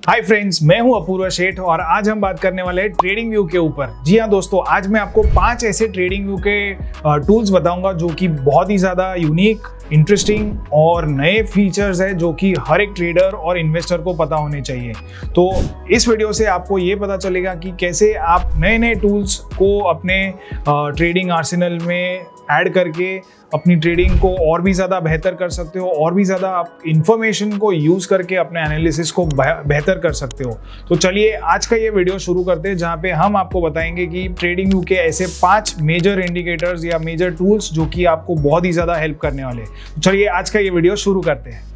Hi friends, मैं हूं अपूर्व शेठ और आज हम बात करने वाले हैं ट्रेडिंग व्यू के ऊपर। जी हाँ दोस्तों, आज मैं आपको 5 ऐसे ट्रेडिंग व्यू के टूल्स बताऊंगा जो कि बहुत ही ज़्यादा यूनिक, इंटरेस्टिंग और नए फीचर्स है जो कि हर एक ट्रेडर और इन्वेस्टर को पता होने चाहिए। तो इस वीडियो से आपको ये पता चलेगा कि कैसे आप नए नए टूल्स को अपने ट्रेडिंग आर्सेनल में ऐड करके अपनी ट्रेडिंग को और भी ज़्यादा बेहतर कर सकते हो, और भी ज़्यादा आप इंफॉर्मेशन को यूज़ करके अपने एनालिसिस को बेहतर कर सकते हो। तो चलिए आज का ये वीडियो शुरू करते हैं, जहाँ पे हम आपको बताएंगे कि ट्रेडिंग व्यू के ऐसे 5 मेजर इंडिकेटर्स या मेजर टूल्स जो कि आपको बहुत ही ज़्यादा हेल्प करने वाले हैं। तो चलिए आज का ये वीडियो शुरू करते हैं।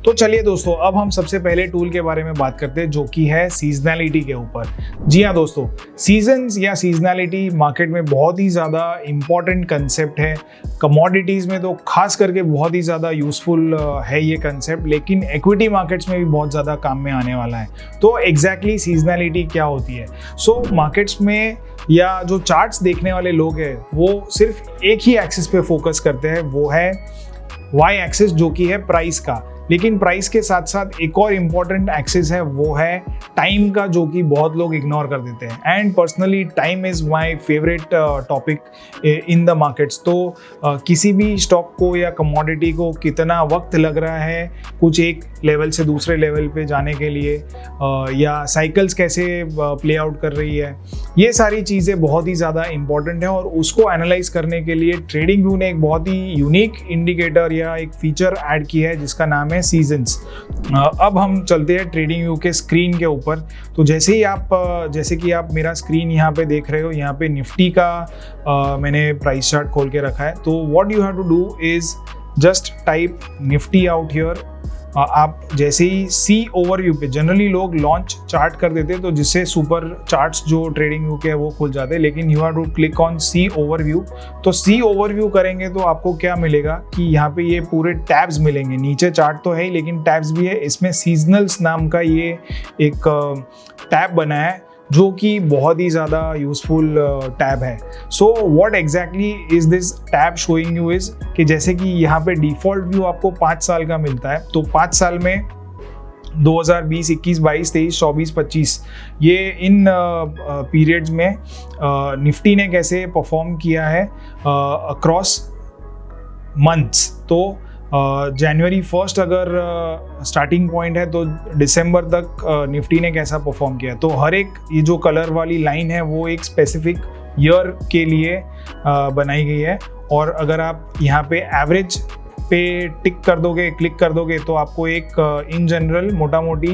तो चलिए दोस्तों, अब हम सबसे पहले टूल के बारे में बात करते हैं जो कि है सीजनैलिटी के ऊपर। जी हाँ दोस्तों, सीजन्स या सीजनैलिटी मार्केट में बहुत ही ज़्यादा इंपॉर्टेंट कंसेप्ट है। कमोडिटीज़ में तो खास करके बहुत ही ज़्यादा यूज़फुल है ये कंसेप्ट, लेकिन इक्विटी मार्केट्स में भी बहुत ज़्यादा काम में आने वाला है। तो एग्जैक्टली सीजनैलिटी क्या होती है? सो मार्केट्स में या जो चार्ट्स देखने वाले लोग हैं वो सिर्फ एक ही एक्सिस पे फोकस करते हैं, वो है वाई एक्सिस, जो कि है प्राइस का। लेकिन प्राइस के साथ साथ एक और इम्पॉर्टेंट एक्सिस है, वो है टाइम का, जो कि बहुत लोग इग्नोर कर देते हैं। And personally time is my favourite topic in the markets. तो किसी भी स्टॉक को या कमोडिटी को कितना वक्त लग रहा है कुछ एक लेवल से दूसरे लेवल पे जाने के लिए, या साइकिल्स कैसे प्ले आउट कर रही है, ये सारी चीज़ें बहुत ही ज़्यादा इंपॉर्टेंट है। और उसको एनालाइज करने के लिए ट्रेडिंग व्यू ने एक बहुत ही यूनिक इंडिकेटर या एक फीचर ऐड की है जिसका नाम है सीजन्स। अब हम चलते हैं ट्रेडिंग व्यू के स्क्रीन के ऊपर। तो जैसे कि आप मेरा स्क्रीन यहाँ पे देख रहे हो, यहाँ पे निफ्टी का मैंने प्राइस चार्ट खोल के रखा है। तो what you have to do is just type Nifty out here. आप जैसे ही सी ओवरव्यू पे, जनरली लोग लॉन्च चार्ट कर देते हैं तो जिससे सुपर चार्ट्स जो ट्रेडिंग व्यू के है वो खुल जाते हैं, लेकिन you have to click on see overview. तो सी ओवरव्यू करेंगे तो आपको क्या मिलेगा कि यहाँ पे ये पूरे टैब्स मिलेंगे। नीचे चार्ट तो है ही, लेकिन टैब्स भी है। इसमें सीजनल्स नाम का ये एक टैब बना है जो कि बहुत ही ज़्यादा यूज़फुल टैब है। So what exactly is this tab showing you is कि जैसे कि यहाँ पे डिफ़ॉल्ट व्यू आपको 5 साल का मिलता है। तो 5 साल में 2020, 21, 22, 23, 24, 25 ये इन पीरियड्स में निफ्टी ने कैसे परफॉर्म किया है अक्रॉस मंथ्स। तो जनवरी 1 अगर स्टार्टिंग पॉइंट है तो दिसंबर तक निफ्टी ने कैसा परफॉर्म किया। तो हर एक ये जो कलर वाली लाइन है वो एक स्पेसिफिक ईयर के लिए बनाई गई है। और अगर आप यहाँ पे एवरेज पे क्लिक कर दोगे तो आपको एक इन जनरल मोटा मोटी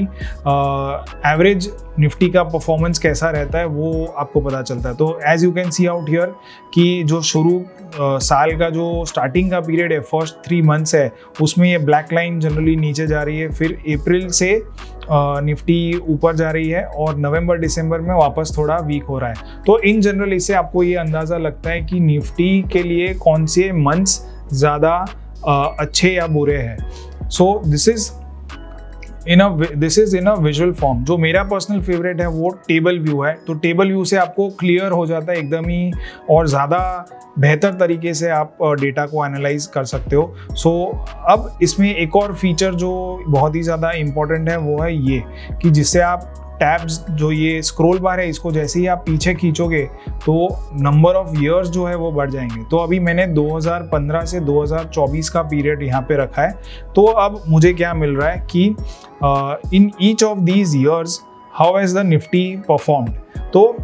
एवरेज निफ्टी का परफॉर्मेंस कैसा रहता है वो आपको पता चलता है। तो as you can see out here कि जो शुरू साल का जो स्टार्टिंग का पीरियड है, फर्स्ट 3 मंथ्स है, उसमें ये ब्लैक लाइन जनरली नीचे जा रही है। फिर अप्रैल से निफ्टी ऊपर जा रही है और नवंबर दिसंबर में वापस थोड़ा वीक हो रहा है। तो इन जनरल इससे आपको ये अंदाज़ा लगता है कि निफ्टी के लिए कौन से मंथ्स ज़्यादा अच्छे या बुरे हैं। So this is in a visual form. जो मेरा पर्सनल फेवरेट है वो टेबल व्यू है। तो टेबल व्यू से आपको क्लियर हो जाता है एकदम ही, और ज़्यादा बेहतर तरीके से आप डेटा को एनालाइज कर सकते हो। सो अब इसमें एक और फीचर जो बहुत ही ज़्यादा इम्पॉर्टेंट है वो है ये कि जिससे आप टैब्स, जो ये स्क्रॉल बार है, इसको जैसे ही आप पीछे खींचोगे तो नंबर ऑफ ईयर्स जो है वो बढ़ जाएंगे। तो अभी मैंने 2015 से 2024 का पीरियड यहाँ पे रखा है। तो अब मुझे क्या मिल रहा है कि in each of these years how has the Nifty performed. तो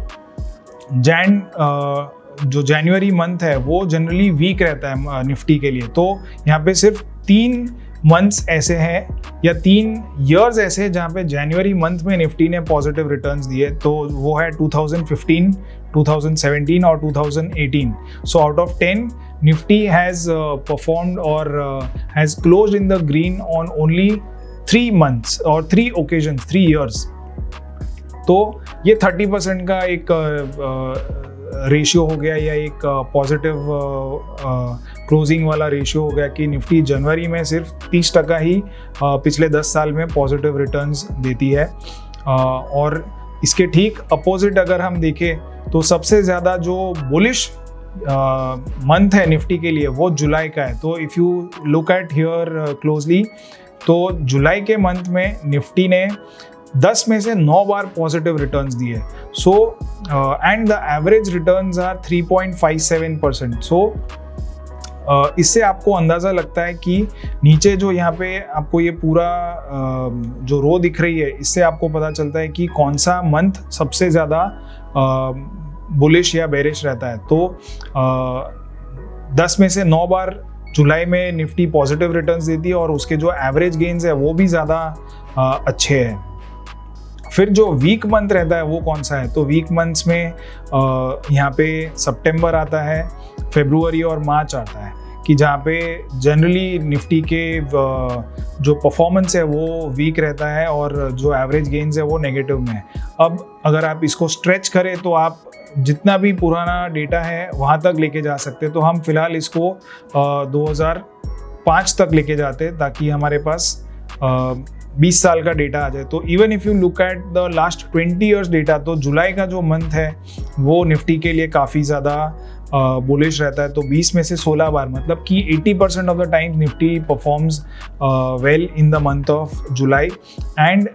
जो जनवरी मंथ है वो जनरली वीक रहता है निफ्टी के लिए। तो यहाँ पे सिर्फ 3 मंथ्स ऐसे हैं या 3 ईयर्स ऐसे हैं जहाँ पे जनवरी मंथ में निफ्टी ने पॉजिटिव रिटर्न्स दिए। तो वो है 2015, 2017 और 2018। So out of 10 Nifty has performed और has closed in the green on only 3 months और 3 ओकेजन्स, 3 ईयर्स। तो ये 30% का एक रेशियो हो गया, या एक पॉजिटिव क्लोजिंग वाला रेशियो हो गया कि निफ्टी जनवरी में सिर्फ 30% ही पिछले 10 साल में पॉजिटिव रिटर्न्स देती है। और इसके ठीक अपोजिट अगर हम देखें तो सबसे ज़्यादा जो बुलिश मंथ है निफ्टी के लिए वो जुलाई का है। तो if you look eight here closely, तो जुलाई के मंथ में निफ्टी ने 10 में से 9 बार पॉजिटिव रिटर्न्स दिए। So and the average returns are 3.57%। So इससे आपको अंदाज़ा लगता है कि नीचे जो यहाँ पे आपको ये पूरा जो रो दिख रही है, इससे आपको पता चलता है कि कौन सा मंथ सबसे ज़्यादा बुलिश या बेरिश रहता है। तो 10 में से 9 बार जुलाई में निफ्टी पॉजिटिव रिटर्न्स देती है और उसके जो एवरेज गेन्स है वो भी ज़्यादा अच्छे हैं। फिर जो वीक मंथ रहता है वो कौन सा है, तो वीक मंथ्स में यहाँ पे सितंबर आता है, फरवरी और मार्च आता है, कि जहाँ पे जनरली निफ्टी के जो परफॉर्मेंस है वो वीक रहता है और जो एवरेज गेन्स है वो नेगेटिव में है। अब अगर आप इसको स्ट्रेच करें तो आप जितना भी पुराना डेटा है वहाँ तक लेके जा सकते हैं। तो हम फिलहाल इसको 2005 तक लेके जाते हैं ताकि हमारे पास 20 साल का डेटा आ जाए। तो even if you look at the last 20 years data, तो जुलाई का जो मंथ है वो निफ्टी के लिए काफ़ी ज़्यादा बुलिश रहता है। तो 20 में से 16 बार, मतलब कि 80% of the times Nifty performs well in the month of July, and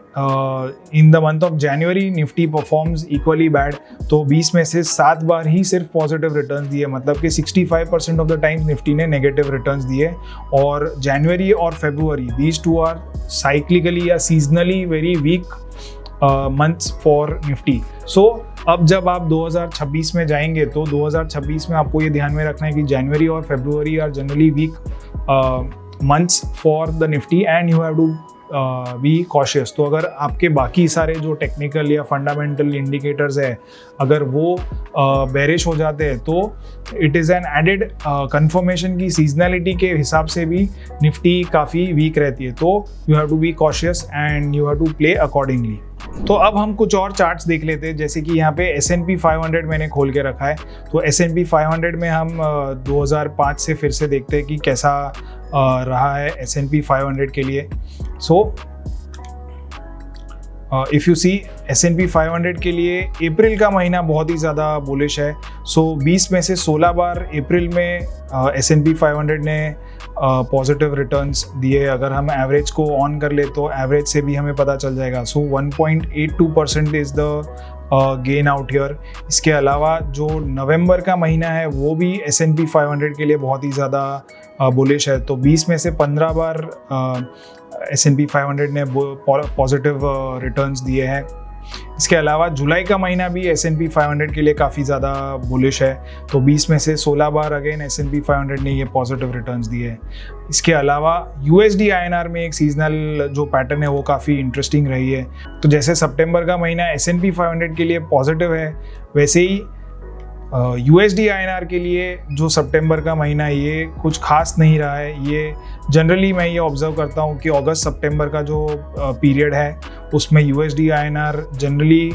in the month of January Nifty performs equally bad. तो 20 में से 7 बार ही सिर्फ पॉजिटिव रिटर्न्स दिए, मतलब कि 65% ऑफ द टाइम्स निफ्टी ने नेगेटिव रिटर्न्स दिए। और जनवरी और February, these two are cyclically या seasonally very weak months for Nifty. So अब जब आप 2026 में जाएंगे तो 2026 में आपको ये ध्यान में रखना है कि जनवरी और February are generally weak months for the Nifty and you have to be cautious. तो अगर आपके बाकी सारे जो टेक्निकल या फंडामेंटल इंडिकेटर्स है अगर वो बेरिश हो जाते हैं तो it is an added confirmation की सीजनलिटी के हिसाब से भी निफ्टी काफ़ी वीक रहती है। तो you have to be cautious and you have to play accordingly. तो अब हम कुछ और चार्ट्स देख लेते हैं, जैसे कि यहाँ पे S&P 500 मैंने खोल के रखा है। तो S&P 500 में हम 2005 से फिर से देखते हैं कि कैसा रहा है S&P 500 के लिए। So if you C S&P 500 के लिए अप्रैल का महीना बहुत ही ज़्यादा बुलिश है। सो 20 में से 16 बार अप्रैल में S&P 500 ने पॉजिटिव रिटर्न्स दिए। अगर हम एवरेज को ऑन कर ले तो एवरेज से भी हमें पता चल जाएगा। सो 1.82% is the gain out here. इसके अलावा जो नवंबर का महीना है वो भी S&P 500 के लिए बहुत ही ज़्यादा बुलिश है। तो 20 में से 15 बार S&P 500 ने पॉजिटिव रिटर्न्स दिए हैं। इसके अलावा जुलाई का महीना भी S&P 500 के लिए काफ़ी ज़्यादा बुलिश है। तो 20 में से 16 बार अगेन S&P 500 ने ये पॉजिटिव रिटर्न्स दिए हैं। इसके अलावा USD INR में एक सीजनल जो पैटर्न है वो काफ़ी इंटरेस्टिंग रही है। तो जैसे सितंबर का महीना S&P 500 के लिए पॉजिटिव है, वैसे ही USD INR के लिए जो सितंबर का महीना है ये कुछ खास नहीं रहा है। ये जनरली मैं ये ऑब्जर्व करता हूँ कि अगस्त सितंबर का जो पीरियड है उसमें USD INR जनरली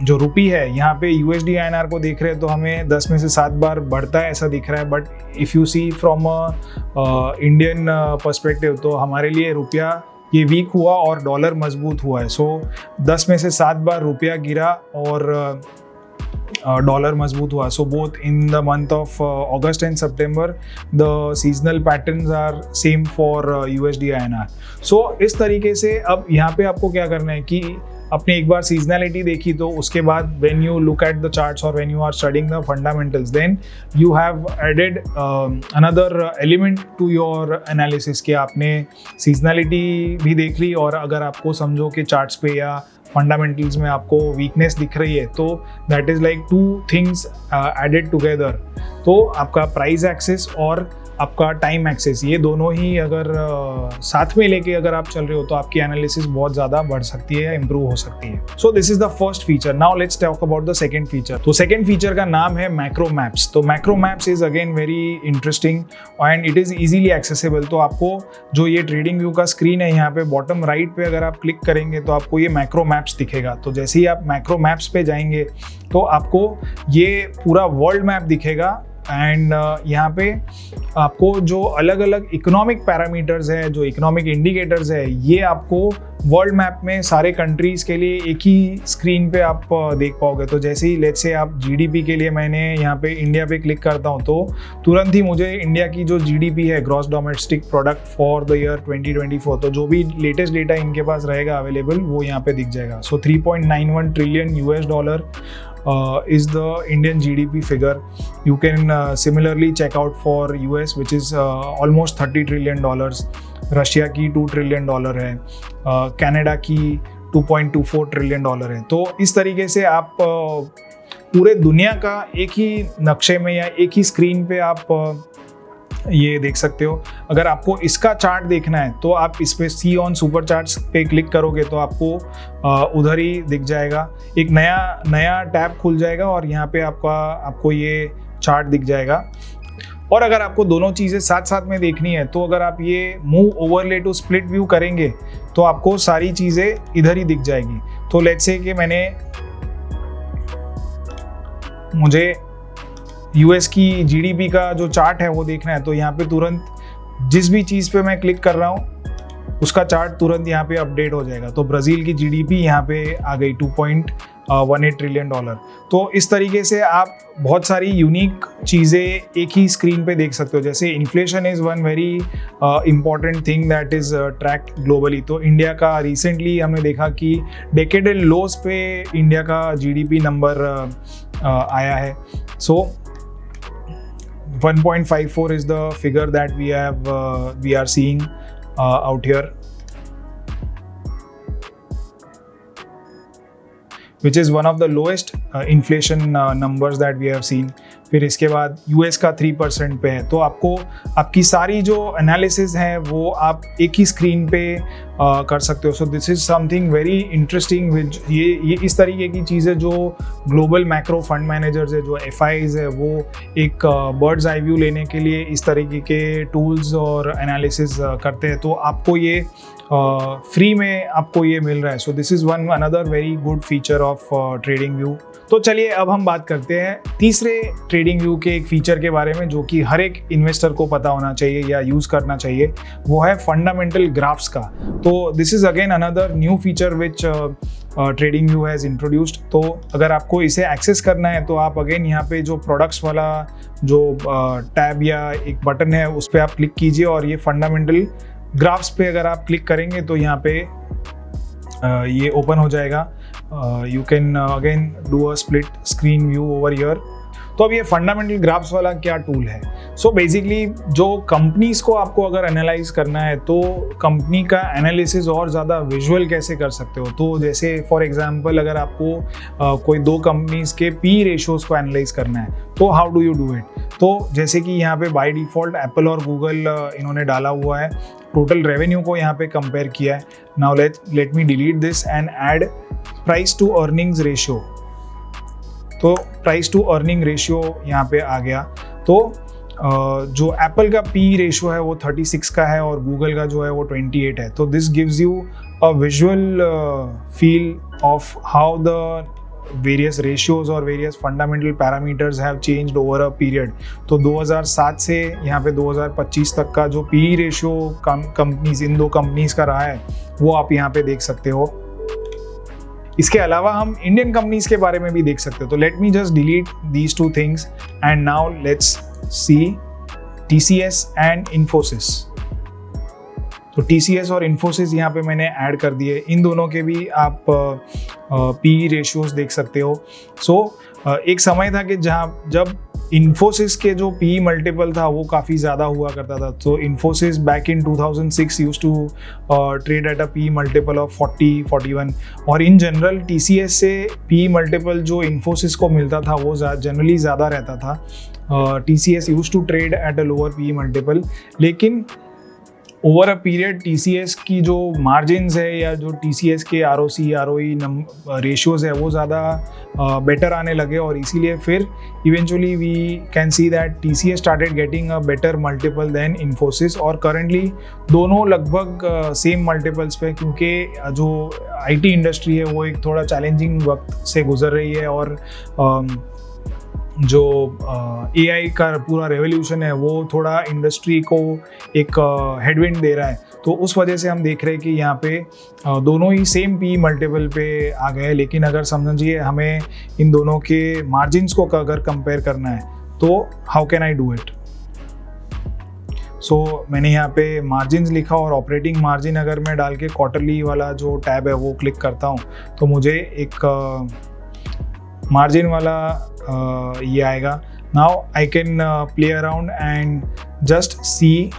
जो रुपी है, यहाँ पे USD INR को देख रहे हैं तो हमें 10 में से 7 बार बढ़ता है ऐसा दिख रहा है। But if you see from Indian perspective तो हमारे लिए रुपया ये वीक हुआ और डॉलर मजबूत हुआ है। सो 10 में से 7 बार रुपया गिरा और डॉलर मजबूत हुआ। So both in the month of August and September the seasonal patterns are same for USD INR। So इस तरीके से अब यहाँ पे आपको क्या करना है कि आपने एक बार सीजनैलिटी देखी तो उसके बाद when you look at the charts और when you are studying the fundamentals then you have added another element to your analysis कि आपने सीजनैलिटी भी देख ली और अगर आपको समझो कि चार्ट्स पे या फंडामेंटल्स में आपको वीकनेस दिख रही है तो that is like 2 things added together. तो आपका प्राइस एक्सिस और आपका टाइम एक्सेस ये दोनों ही अगर साथ में लेके अगर आप चल रहे हो तो आपकी एनालिसिस बहुत ज़्यादा बढ़ सकती है या इम्प्रूव हो सकती है। So this is the first feature. Now let's talk about the second feature. तो सेकंड फीचर का नाम है मैक्रो मैप्स। तो macro maps is again very interesting and it is easily accessible. तो आपको जो ये ट्रेडिंग व्यू का स्क्रीन है यहाँ पे बॉटम राइट पे अगर आप क्लिक करेंगे तो आपको ये मैक्रो मैप्स दिखेगा। तो जैसे ही आप मैक्रो मैप्स पे जाएंगे तो आपको ये पूरा वर्ल्ड मैप दिखेगा एंड यहाँ पे आपको जो अलग अलग इकोनॉमिक पैरामीटर्स है, जो इकोनॉमिक इंडिकेटर्स है, ये आपको वर्ल्ड मैप में सारे कंट्रीज़ के लिए एक ही स्क्रीन पे आप देख पाओगे। तो जैसे ही लेट्स से आप जीडीपी के लिए मैंने यहाँ पे इंडिया पे क्लिक करता हूँ तो तुरंत ही मुझे इंडिया की जो जीडीपी है, gross domestic product for the year 2024, तो जो भी लेटेस्ट डेटा इनके पास रहेगा अवेलेबल वो यहाँ पे दिख जाएगा। सो 3.91 trillion US dollar is the Indian GDP figure. You can similarly check out for US, which is almost 30 trillion dollars. Russia की 2 ट्रिलियन डॉलर है, कनाडा की 2.24 ट्रिलियन डॉलर है। तो इस तरीके से आप पूरे दुनिया का एक ही नक्शे में या एक ही स्क्रीन पे आप ये देख सकते हो। अगर आपको इसका चार्ट देखना है तो आप इस पे सी ऑन सुपर चार्ट्स पे क्लिक करोगे तो आपको उधर ही दिख जाएगा, एक नया टैब खुल जाएगा और यहाँ पे आपको ये चार्ट दिख जाएगा। और अगर आपको दोनों चीज़ें साथ साथ में देखनी है तो अगर आप ये move overlay to split view करेंगे तो आपको सारी चीज़ें इधर ही दिख जाएगी। तो लेट्स से कि मुझे यूएस की जीडीपी का जो चार्ट है वो देखना है, तो यहाँ पे तुरंत जिस भी चीज़ पे मैं क्लिक कर रहा हूँ उसका चार्ट तुरंत यहाँ पे अपडेट हो जाएगा। तो ब्राज़ील की जीडीपी यहाँ पे आ गई 2.18 ट्रिलियन डॉलर। तो इस तरीके से आप बहुत सारी यूनिक चीज़ें एक ही स्क्रीन पे देख सकते हो। जैसे inflation is one very important thing that is track globally. तो इंडिया का रिसेंटली हमने देखा कि डेकेडल लोज पे इंडिया का जीडीपी नंबर आया है। सो 1.54 is the figure that we are seeing out here, which is one of the lowest inflation numbers that we have seen. फिर इसके बाद यूएस का 3% पे है। तो आपकी सारी जो एनालिसिस है वो आप एक ही स्क्रीन पे कर सकते हो। सो this is something very interesting. ये इस तरीके की चीज़ें जो ग्लोबल मैक्रो फंड मैनेजर्स है, जो एफआईज है, वो एक बर्ड्स आई व्यू लेने के लिए इस तरीके के टूल्स और एनालिसिस करते हैं। तो आपको ये फ्री में आपको ये मिल रहा है। सो this is one another very good feature of trading view. तो चलिए अब हम बात करते हैं तीसरे ट्रेडिंग व्यू के एक फीचर के बारे में जो कि हर एक इन्वेस्टर को पता होना चाहिए या यूज़ करना चाहिए, वो है फंडामेंटल ग्राफ्स का। तो this is again another new feature which trading view has introduced. तो अगर आपको इसे एक्सेस करना है तो आप अगेन यहाँ पे जो प्रोडक्ट्स वाला जो टैब या एक बटन है उस पर आप क्लिक कीजिए और ये फंडामेंटल ग्राफ्स पे अगर आप क्लिक करेंगे तो यहाँ पे ये ओपन हो जाएगा। You can again do a split screen view over here. तो अब ये फंडामेंटल ग्राफ्स वाला क्या टूल है? सो बेसिकली जो कंपनीज को आपको अगर एनालाइज करना है तो कंपनी का एनालिसिस और ज़्यादा विजुअल कैसे कर सकते हो। तो जैसे फॉर एग्जांपल अगर आपको कोई दो कंपनीज के पी रेशियोज़ को एनालाइज करना है तो how do you do it? तो जैसे कि यहाँ पे बाय डिफ़ॉल्ट एप्पल और गूगल इन्होंने डाला हुआ है, टोटल रेवेन्यू को यहाँ पे कंपेयर किया है। Now let me delete this and add price to earnings ratio. तो प्राइस टू अर्निंग रेशियो यहाँ पे आ गया। तो जो एप्पल का पी रेशियो है वो 36 का है और गूगल का जो है वो 28 है। तो this gives you a visual feel of how the various ratios और various fundamental parameters have changed over a period. तो 2007 से यहाँ पे 2025 तक का जो पी रेशियो कंपनीज, इन दो कंपनीज का रहा है वो आप यहाँ पे देख सकते हो। इसके अलावा हम इंडियन कंपनीज के बारे में भी देख सकते हो। तो let me just delete these two things and now let's see TCS and Infosys. तो TCS और इन्फोसिस यहाँ पे मैंने ऐड कर दिए। इन दोनों के भी आप पी रेशियोज देख सकते हो। सो एक समय था कि जब इन्फोसिस के जो पी मल्टीपल था वो काफ़ी ज़्यादा हुआ करता था। तो Infosys back in 2006 used to trade at a P multiple of 40-41 और इन जनरल TCS से पी मल्टीपल जो इन्फोसिस को मिलता था वो जनरली ज़्यादा रहता था। TCS used to trade at a lower P multiple, लेकिन ओवर अ पीरियड TCS की जो मार्जिन्स है या जो TCS के ROC ROE रेशियोज़ है वो ज़्यादा बेटर आने लगे और इसीलिए फिर eventually we can see that TCS started getting a better multiple than Infosys. और करंटली दोनों लगभग सेम मल्टीपल्स पे, क्योंकि जो IT इंडस्ट्री है वो एक थोड़ा चैलेंजिंग वक्त से गुजर रही है और जो AI का पूरा रेवोल्यूशन है वो थोड़ा इंडस्ट्री को एक हेडविंड दे रहा है, तो उस वजह से हम देख रहे हैं कि यहाँ पे दोनों ही सेम पी मल्टीपल पे आ गए। लेकिन अगर समझिए हमें इन दोनों के मार्जिन्स को अगर कंपेयर करना है तो how can I do it. So मैंने यहाँ पे मार्जिन्स लिखा और ऑपरेटिंग मार्जिन अगर मैं डाल के क्वार्टरली वाला जो टैब है वो क्लिक करता हूँ तो मुझे एक मार्जिन वाला ये आएगा। Now I can play around and just see,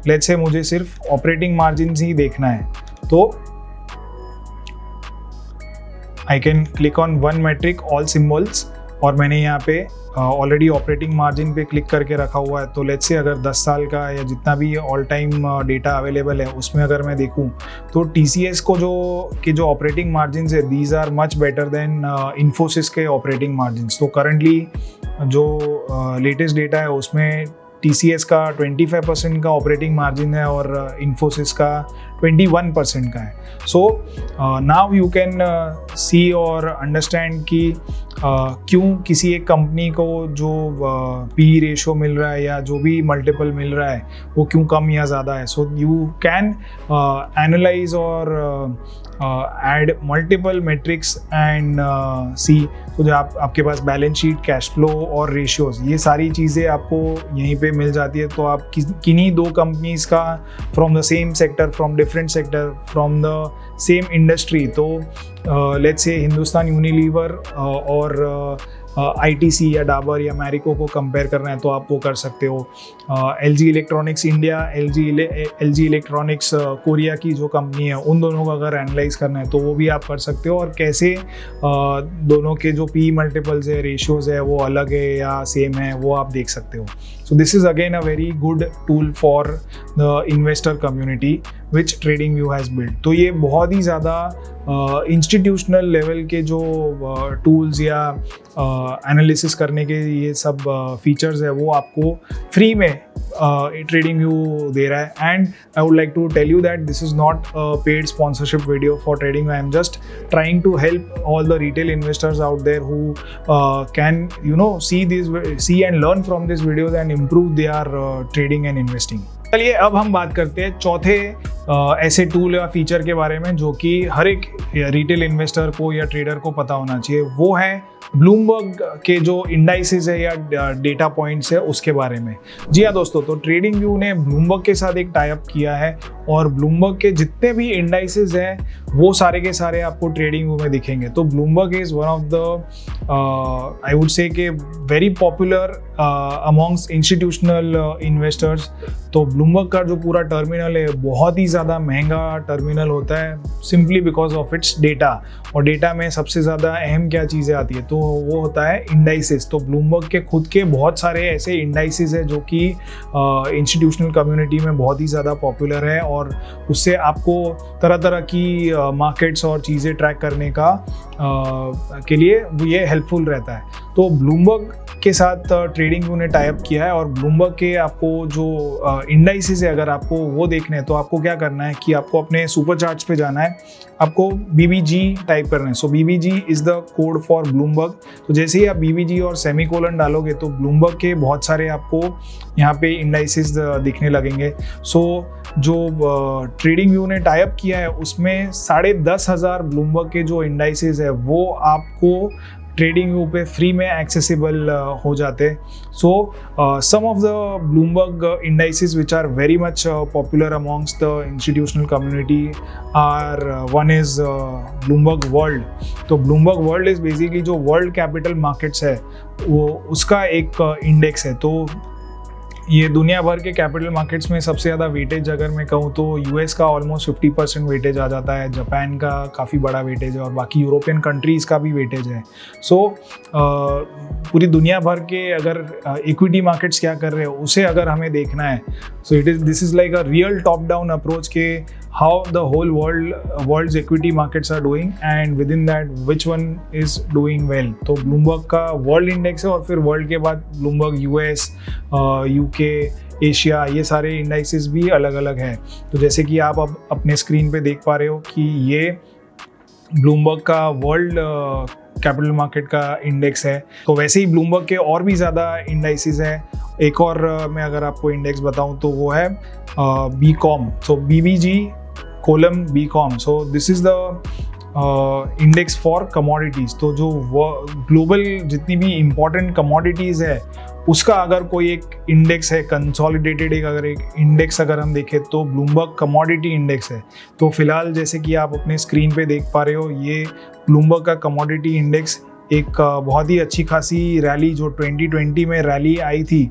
let's say मुझे सिर्फ ऑपरेटिंग मार्जिन ही देखना है तो I can click on one metric all symbols और मैंने यहाँ पे ऑलरेडी ऑपरेटिंग मार्जिन पे क्लिक करके रखा हुआ है। तो लेट्स से अगर 10 साल का या जितना भी ऑल टाइम डेटा अवेलेबल है उसमें अगर मैं देखूँ तो TCS को जो ऑपरेटिंग मार्जिन है these are much better than Infosys के ऑपरेटिंग मार्जिन। तो करंटली जो लेटेस्ट डेटा है उसमें TCS का 25% का ऑपरेटिंग मार्जिन है और इन्फोसिस का 21% का है। सो नाउ यू कैन सी और अंडरस्टैंड कि क्यों किसी एक कंपनी को जो पी रेशो मिल रहा है या जो भी मल्टीपल मिल रहा है वो क्यों कम या ज़्यादा है। सो यू कैन एनालाइज और एड मल्टीपल मेट्रिक्स एंड सी। तो जो आपके पास बैलेंस शीट, कैश फ्लो और रेशियोज, ये सारी चीज़ें आपको यहीं पे मिल जाती है। तो आप किन्हीं दो कंपनीज का from the same sector, from different sector, from the same industry, तो लेट्स से हिंदुस्तान यूनिलीवर और ITC या डाबर या मैरिको को कंपेयर करना है तो आप वो कर सकते हो। LG electronics India, LG electronics Korea की जो कंपनी है उन दोनों को अगर एनालाइज करना है तो वो भी आप कर सकते हो। और कैसे दोनों के जो पी मल्टीपल्स है, रेशियोज है वो अलग है या सेम है वो आप देख सकते हो। सो this is again a very good tool for the investor community which trading has build. तो ये बहुत ही ज़्यादा इंस्टीट्यूशनल लेवल के जो टूल्स या एनालिसिस करने के ये सब फीचर्स है वो आपको फ्री में ट्रेडिंग व्यू दे रहा है। And I would like to tell you that this is not a paid sponsorship video for trading. I am just trying to help all the retail investors out there who can see and learn from these videos and improve their trading and investing। चलिए अब हम बात करते हैं चौथे ऐसे tool या feature के बारे में जो कि हर एक रिटेल इन्वेस्टर को या ट्रेडर को पता होना चाहिए। वो है ब्लूमबर्ग के जो इंडाइसेस है या डेटा पॉइंट्स है उसके बारे में। जी हाँ दोस्तों, तो ट्रेडिंग व्यू ने ब्लूमबर्ग के साथ एक टाई अप किया है और ब्लूमबर्ग के जितने भी इंडाइसेस हैं वो सारे के सारे आपको ट्रेडिंग व्यू में दिखेंगे। तो Bloomberg is one of the I would say कि very popular amongst institutional investors. तो ब्लूमबर्ग का जो पूरा टर्मिनल है बहुत ही ज़्यादा महंगा टर्मिनल होता है simply because of its data. और डेटा में सबसे ज़्यादा अहम क्या चीज़ें आती है तो वो होता है इंडाइसेस। तो ब्लूमबर्ग के खुद के बहुत सारे ऐसे इंडाइसेस है जो कि इंस्टीट्यूशनल कम्युनिटी में बहुत ही ज़्यादा पॉपुलर है और उससे आपको तरह तरह की मार्केट्स और चीज़ें ट्रैक करने का के लिए ये हेल्पफुल रहता है। तो ब्लूमबर्ग के साथ ट्रेडिंग व्यू ने टाई अप किया है और ब्लूमबर्ग के आपको जो इंडाइसेस है अगर आपको वो देखने हैं तो आपको क्या करना है कि आपको अपने सुपर चार्ट्स पे जाना है, आपको BBG टाइप करना है। सो BBG is the code for Bloomberg. तो जैसे ही आप BBG और सेमीकोलन डालोगे तो ब्लूमबर्ग के बहुत सारे आपको यहाँ पे इंडाइसेस दिखने लगेंगे। सो जो ट्रेडिंग व्यू ने टाई अप किया है उसमें 10,500 ब्लूमबर्ग के जो इंडाइसेस है वो आपको ट्रेडिंग व्यू पे फ्री में एक्सेसिबल हो जाते। So some of the Bloomberg indices which are very much popular amongst the institutional community are one is Bloomberg world. तो ब्लूमबर्ग वर्ल्ड इज बेसिकली जो वर्ल्ड कैपिटल मार्केट्स है वो उसका एक इंडेक्स है। तो ये दुनिया भर के कैपिटल मार्केट्स में सबसे ज़्यादा वेटेज अगर मैं कहूँ तो US का ऑलमोस्ट 50% वेटेज आ जाता है, जापान का काफ़ी बड़ा वेटेज है और बाकी यूरोपियन कंट्रीज़ का भी वेटेज है। सो पूरी दुनिया भर के अगर इक्विटी मार्केट्स क्या कर रहे हो उसे अगर हमें देखना है सो this is like a real top down approach के how the whole world's equity markets are doing and within that which one is doing well। तो ब्लूमबर्ग का वर्ल्ड इंडेक्स है और फिर वर्ल्ड के बाद ब्लूमबर्ग US, UK, एशिया, ये सारे इंडेक्सेस भी अलग अलग हैं। तो जैसे कि आप अब अपने स्क्रीन पे देख पा रहे हो कि ये ब्लूमबर्ग का वर्ल्ड कैपिटल मार्केट का इंडेक्स है। तो वैसे ही ब्लूमबर्ग के और भी ज़्यादा इंडाइसिस है। एक और मैं अगर आपको इंडेक्स बताऊं तो वो है BCOM, so BBG colon BCOM. So this is the index for commodities. तो जो ग्लोबल जितनी भी इम्पोर्टेंट कमोडिटीज़ है उसका अगर कोई एक इंडेक्स है कंसोलिडेटेड, एक इंडेक्स अगर हम देखें तो ब्लूमबर्ग कमोडिटी इंडेक्स है। तो फिलहाल जैसे कि आप अपने स्क्रीन पे देख पा रहे हो, ये ब्लूमबर्ग का कमोडिटी इंडेक्स एक बहुत ही अच्छी खासी रैली जो 2020 में रैली आई थी,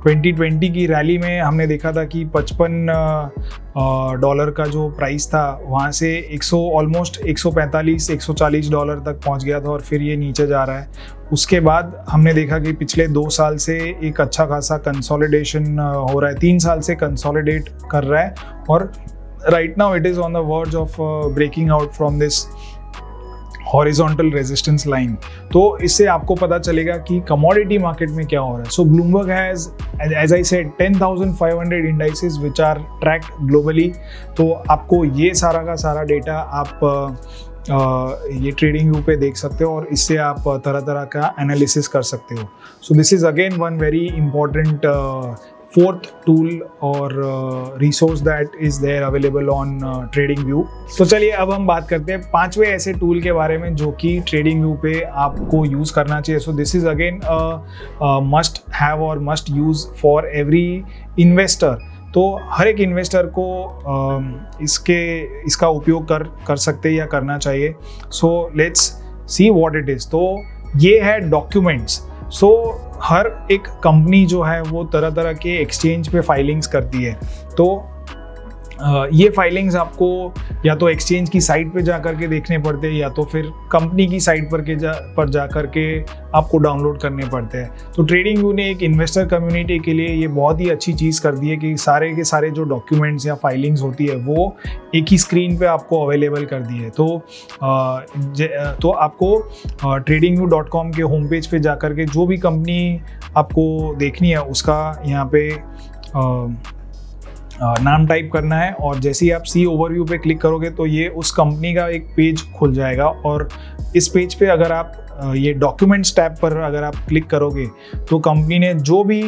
2020 की रैली में हमने देखा था कि $55 का जो प्राइस था वहाँ से ऑलमोस्ट $145-140 तक पहुँच गया था और फिर ये नीचे जा रहा है। उसके बाद हमने देखा कि पिछले 2 साल से एक अच्छा खासा कंसोलिडेशन हो रहा है, 3 साल से कंसोलिडेट कर रहा है और right now it is on the verge of breaking out from this horizontal resistance line. तो इससे आपको पता चलेगा कि कमोडिटी मार्केट में क्या हो रहा है। So Bloomberg has, as I said, 10,500 indices which are tracked globally. तो आपको ये सारा का सारा डेटा आप ये ट्रेडिंग व्यू पे देख सकते हो और इससे आप तरह तरह का एनालिसिस कर सकते हो। सो this is again one very important fourth tool or resource that is there available on TradingView। तो चलिए अब हम बात करते हैं 5वें ऐसे टूल के बारे में जो कि TradingView पे आपको यूज़ करना चाहिए। So this is again must have और must use for every investor. तो हर एक इन्वेस्टर को इसका उपयोग कर सकते या करना चाहिए। So let's see what it is. तो ये है डॉक्यूमेंट्स। सो हर एक कंपनी जो है वो तरह तरह के एक्सचेंज पे फाइलिंग्स करती है। तो ये फाइलिंग्स आपको या तो एक्सचेंज की साइट पे जा करके देखने पड़ते हैं या तो फिर कंपनी की साइट पर जा करके आपको डाउनलोड करने पड़ते हैं। तो TradingView ने एक इन्वेस्टर कम्युनिटी के लिए ये बहुत ही अच्छी चीज़ कर दी है कि सारे के सारे जो डॉक्यूमेंट्स या फाइलिंग्स होती है वो एक ही स्क्रीन पे आपको अवेलेबल कर दी है। तो आपको tradingview.com के होम पेज पे जा करके जो भी कंपनी आपको देखनी है उसका यहाँ पे नाम टाइप करना है और जैसे ही आप सी ओवरव्यू पे क्लिक करोगे तो ये उस कंपनी का एक पेज खुल जाएगा और इस पेज पे अगर आप ये डॉक्यूमेंट्स टैब पर अगर आप क्लिक करोगे तो कंपनी ने जो भी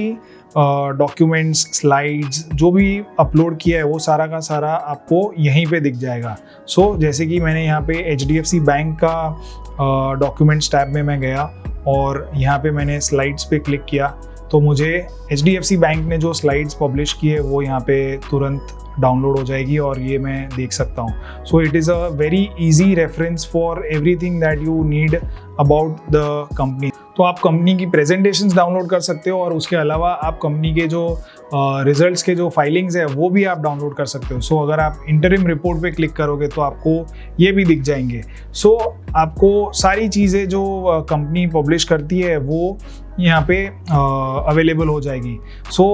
डॉक्यूमेंट्स, स्लाइड्स जो भी अपलोड किया है वो सारा का सारा आपको यहीं पे दिख जाएगा। सो जैसे कि मैंने यहाँ पे HDFC बैंक का डॉक्यूमेंट्स टैब में मैं गया और यहाँ पे मैंने स्लाइड्स पे क्लिक किया तो मुझे HDFC बैंक ने जो स्लाइड्स पब्लिश किए वो यहाँ पे तुरंत डाउनलोड हो जाएगी और ये मैं देख सकता हूँ। So it is a very easy reference for everything that you need about the company. तो आप कंपनी की प्रेजेंटेशंस डाउनलोड कर सकते हो और उसके अलावा आप कंपनी के जो रिजल्ट्स के जो फाइलिंग्स है वो भी आप डाउनलोड कर सकते हो। सो अगर आप इंटरिम रिपोर्ट पे क्लिक करोगे तो आपको ये भी दिख जाएंगे। सो आपको सारी चीज़ें जो कंपनी पब्लिश करती है वो यहाँ पे अवेलेबल हो जाएगी। सो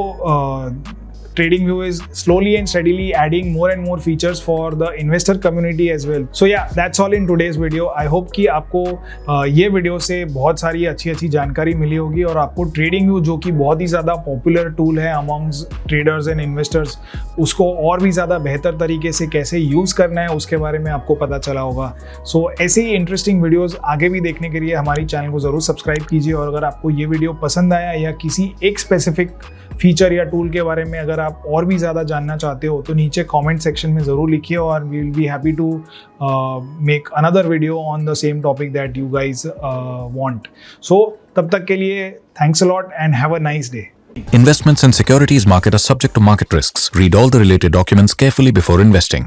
TradingView is slowly and steadily adding more and more features for the investor community as well. So yeah, that's all in today's video. I hope कि आपको ये वीडियो से बहुत सारी अच्छी जानकारी मिली होगी और आपको TradingView जो कि बहुत ही ज़्यादा पॉपुलर टूल है अमॉन्ग्स ट्रेडर्स एंड इन्वेस्टर्स, उसको और भी ज़्यादा बेहतर तरीके से कैसे यूज़ करना है उसके बारे में आपको पता चला होगा। सो ऐसे ही इंटरेस्टिंग वीडियोज़ आगे भी देखने के लिए हमारी चैनल को ज़रूर सब्सक्राइब कीजिए और अगर आपको ये वीडियो पसंद आया या किसी एक स्पेसिफिक फीचर या टूल के बारे में अगर आप और भी ज़्यादा जानना चाहते हो तो नीचे कमेंट सेक्शन में ज़रूर लिखिए और we will be happy to make another video on the same topic that you guys want. So तब तक के लिए thanks a lot and have a nice day. Investments in securities market are subject to market risks. Read all the related documents carefully before investing.